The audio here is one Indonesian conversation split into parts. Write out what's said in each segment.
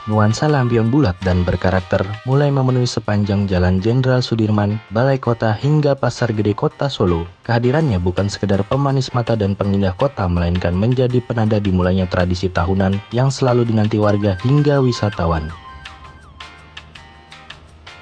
Nuansa lampion bulat dan berkarakter mulai memenuhi sepanjang Jalan Jenderal Sudirman, Balai Kota hingga Pasar Gede Kota Solo. Kehadirannya bukan sekedar pemanis mata dan pengindah kota, melainkan menjadi penanda dimulainya tradisi tahunan yang selalu dinanti warga hingga wisatawan.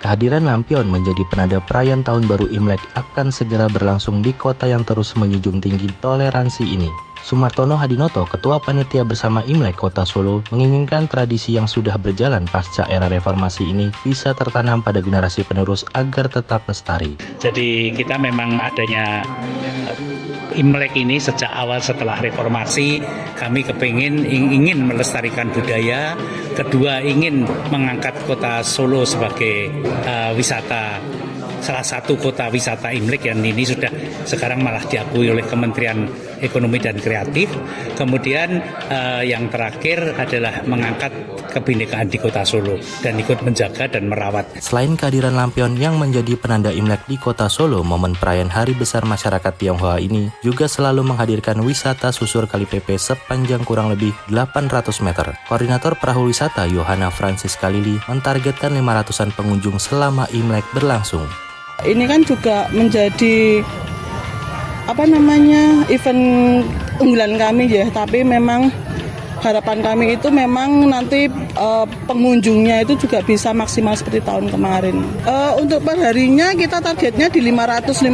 Kehadiran lampion menjadi penanda perayaan Tahun Baru Imlek akan segera berlangsung di kota yang terus menjunjung tinggi toleransi ini. Sumartono Hadinoto, Ketua Panitia Bersama Imlek Kota Solo, menginginkan tradisi yang sudah berjalan pasca era reformasi ini bisa tertanam pada generasi penerus agar tetap lestari. Jadi kita memang adanya Imlek ini sejak awal setelah reformasi, kami kepingin ingin melestarikan budaya. Kedua, ingin mengangkat kota Solo sebagai wisata, salah satu kota wisata Imlek yang ini sudah sekarang malah diakui oleh Kementerian Ekonomi dan Kreatif. Kemudian yang terakhir adalah mengangkat kebinekaan di kota Solo dan ikut menjaga dan merawat. Selain kehadiran lampion yang menjadi penanda Imlek di kota Solo, momen perayaan Hari Besar Masyarakat Tionghoa ini juga selalu menghadirkan wisata susur Kali Pepe sepanjang kurang lebih 800 meter. Koordinator Perahu Wisata Yohana Francis Kalili mentargetkan 500-an pengunjung selama Imlek berlangsung. Ini kan juga menjadi event unggulan kami ya, tapi memang harapan kami itu memang nanti pengunjungnya itu juga bisa maksimal seperti tahun kemarin. Untuk perharinya kita targetnya di 550.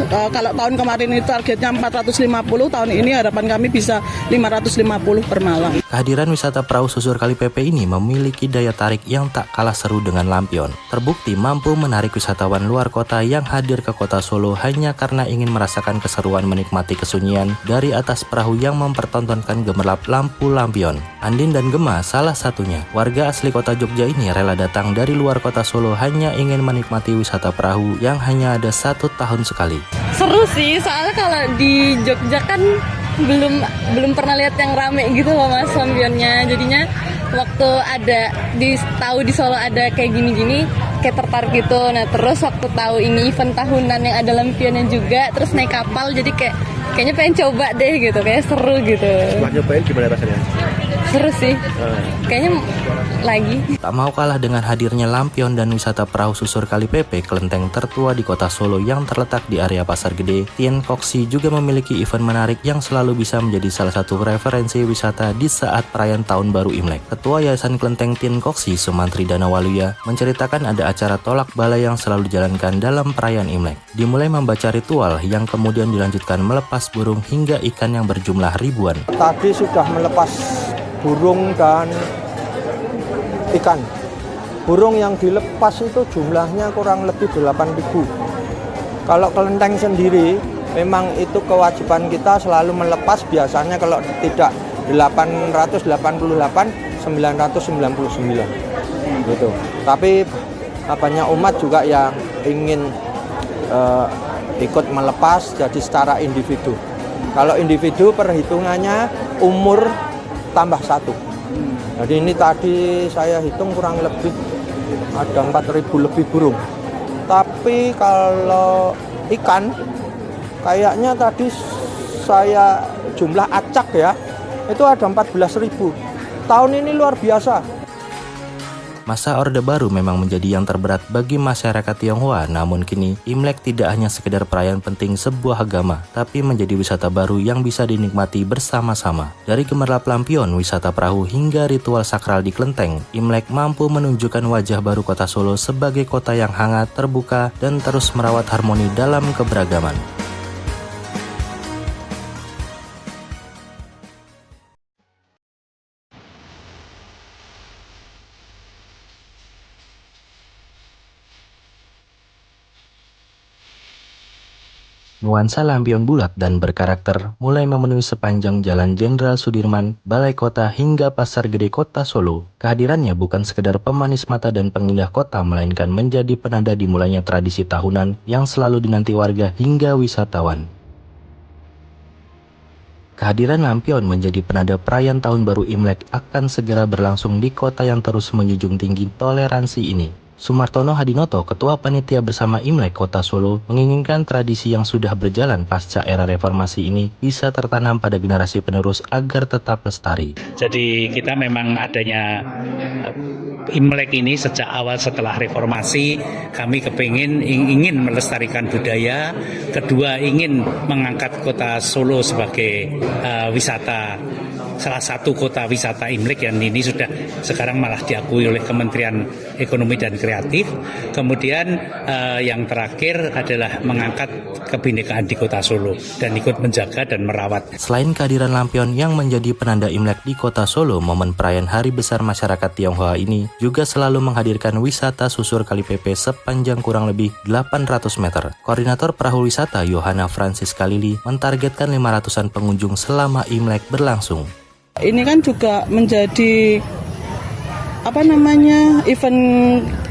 Kalau tahun kemarin itu targetnya 450, tahun ini harapan kami bisa 550 per malam. Kehadiran wisata perahu susur Kali Pepe ini memiliki daya tarik yang tak kalah seru dengan lampion. Terbukti mampu menarik wisatawan luar kota yang hadir ke kota Solo hanya karena ingin merasakan keseruan menikmati kesunyian dari atas perahu yang mempertontonkan gemerlap lampu lampion. Andin dan Gema salah satunya. Warga asli kota Jogja ini rela datang dari luar kota Solo hanya ingin menikmati wisata perahu yang hanya ada 1 tahun sekali. Seru sih, soalnya kalau di Jogja kan belum pernah lihat yang rame gitu loh Mas lampionnya. Jadinya waktu tahu di Solo ada kayak gini-gini kayak tertarik gitu. Nah terus waktu tahu ini event tahunan yang ada lampionnya juga, terus naik kapal, jadi kayaknya pengen coba deh gitu, kayak seru gitu. Setelah nyobain gimana rasanya? Seru sih, kayaknya lagi. Tak mau kalah dengan hadirnya lampion dan wisata perahu susur Kali Pepe, kelenteng tertua di kota Solo yang terletak di area Pasar Gede, Tien Koksi juga memiliki event menarik yang selalu bisa menjadi salah satu referensi wisata di saat perayaan Tahun Baru Imlek. Ketua Yayasan Kelenteng Tien Koksi, Sumantri Danawaluya, menceritakan ada acara tolak bala yang selalu dijalankan dalam perayaan Imlek. Dimulai membaca ritual yang kemudian dilanjutkan melepas burung hingga ikan yang berjumlah ribuan. Tadi sudah melepas burung dan ikan. Burung yang dilepas itu jumlahnya kurang lebih 8.000. Kalau kelenteng sendiri memang itu kewajiban kita selalu melepas, biasanya kalau tidak 888 999 gitu. Tapi banyak umat juga yang ingin ikut melepas jadi secara individu. Kalau individu perhitungannya umur tambah 1. Jadi ini tadi saya hitung kurang lebih ada 4.000 lebih burung. Tapi kalau ikan kayaknya tadi saya jumlah acak ya, itu ada 14.000. Tahun ini luar biasa. Masa Orde Baru memang menjadi yang terberat bagi masyarakat Tionghoa, namun kini Imlek tidak hanya sekedar perayaan penting sebuah agama, tapi menjadi wisata baru yang bisa dinikmati bersama-sama. Dari gemerlap lampion, wisata perahu, hingga ritual sakral di kelenteng, Imlek mampu menunjukkan wajah baru kota Solo sebagai kota yang hangat, terbuka, dan terus merawat harmoni dalam keberagaman. Nuansa lampion bulat dan berkarakter mulai memenuhi sepanjang Jalan Jenderal Sudirman, Balai Kota hingga Pasar Gede Kota Solo. Kehadirannya bukan sekedar pemanis mata dan pengindah kota, melainkan menjadi penanda dimulainya tradisi tahunan yang selalu dinanti warga hingga wisatawan. Kehadiran lampion menjadi penanda perayaan Tahun Baru Imlek akan segera berlangsung di kota yang terus menjunjung tinggi toleransi ini. Sumartono Hadinoto, Ketua Panitia Bersama Imlek Kota Solo, menginginkan tradisi yang sudah berjalan pasca era reformasi ini bisa tertanam pada generasi penerus agar tetap lestari. Jadi kita memang adanya Imlek ini sejak awal setelah reformasi, kami ingin melestarikan budaya. Kedua, ingin mengangkat Kota Solo sebagai salah satu kota wisata Imlek yang ini sudah sekarang malah diakui oleh Kementerian Ekonomi dan Kreatif. Kemudian yang terakhir adalah mengangkat kebinekaan di Kota Solo dan ikut menjaga dan merawat. Selain kehadiran lampion yang menjadi penanda Imlek di Kota Solo, momen perayaan Hari Besar Masyarakat Tionghoa ini juga selalu menghadirkan wisata susur Kali Pepe sepanjang kurang lebih 800 meter. Koordinator Perahu Wisata Yohana Francis Kalili mentargetkan 500-an pengunjung selama Imlek berlangsung. Ini kan juga menjadi event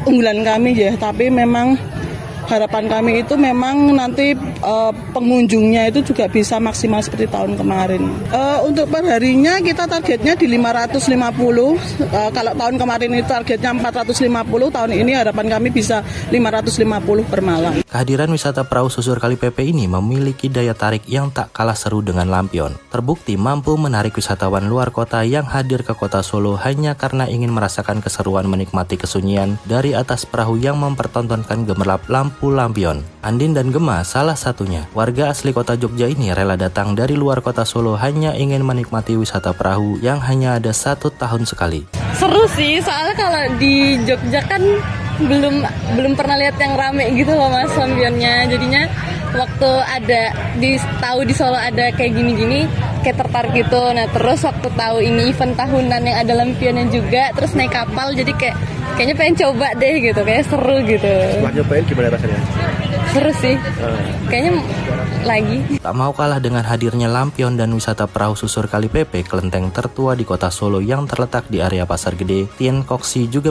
unggulan kami ya, tapi memang harapan kami itu memang nanti pengunjungnya itu juga bisa maksimal seperti tahun kemarin. Untuk perharinya kita targetnya di 550. Kalau tahun kemarin itu targetnya 450, tahun ini harapan kami bisa 550 per malam. Kehadiran wisata perahu susur Kali Pepe ini memiliki daya tarik yang tak kalah seru dengan lampion. Terbukti mampu menarik wisatawan luar kota yang hadir ke Kota Solo hanya karena ingin merasakan keseruan menikmati kesunyian dari atas perahu yang mempertontonkan gemerlap lampu lampion. Andin dan Gema salah satunya. Warga asli kota Jogja ini rela datang dari luar Kota Solo hanya ingin menikmati wisata perahu yang hanya ada 1 tahun sekali. Seru sih, soalnya kalau di Jogja kan belum pernah lihat yang rame gitu loh Mas lampionnya. Jadinya waktu tahu di Solo ada kayak gini-gini kayak tertarik gitu. Nah terus waktu tahu ini event tahunan yang ada lampionnya juga, terus naik kapal, jadi kayaknya pengen coba deh gitu, kayak seru gitu. Setelah nyobain gimana rasanya? Seru sih, kayaknya lagi. Tak mau kalah dengan hadirnya lampion dan wisata perahu susur Kali Pepe, kelenteng tertua di Kota Solo yang terletak di area Pasar Gede, Tien Koksi juga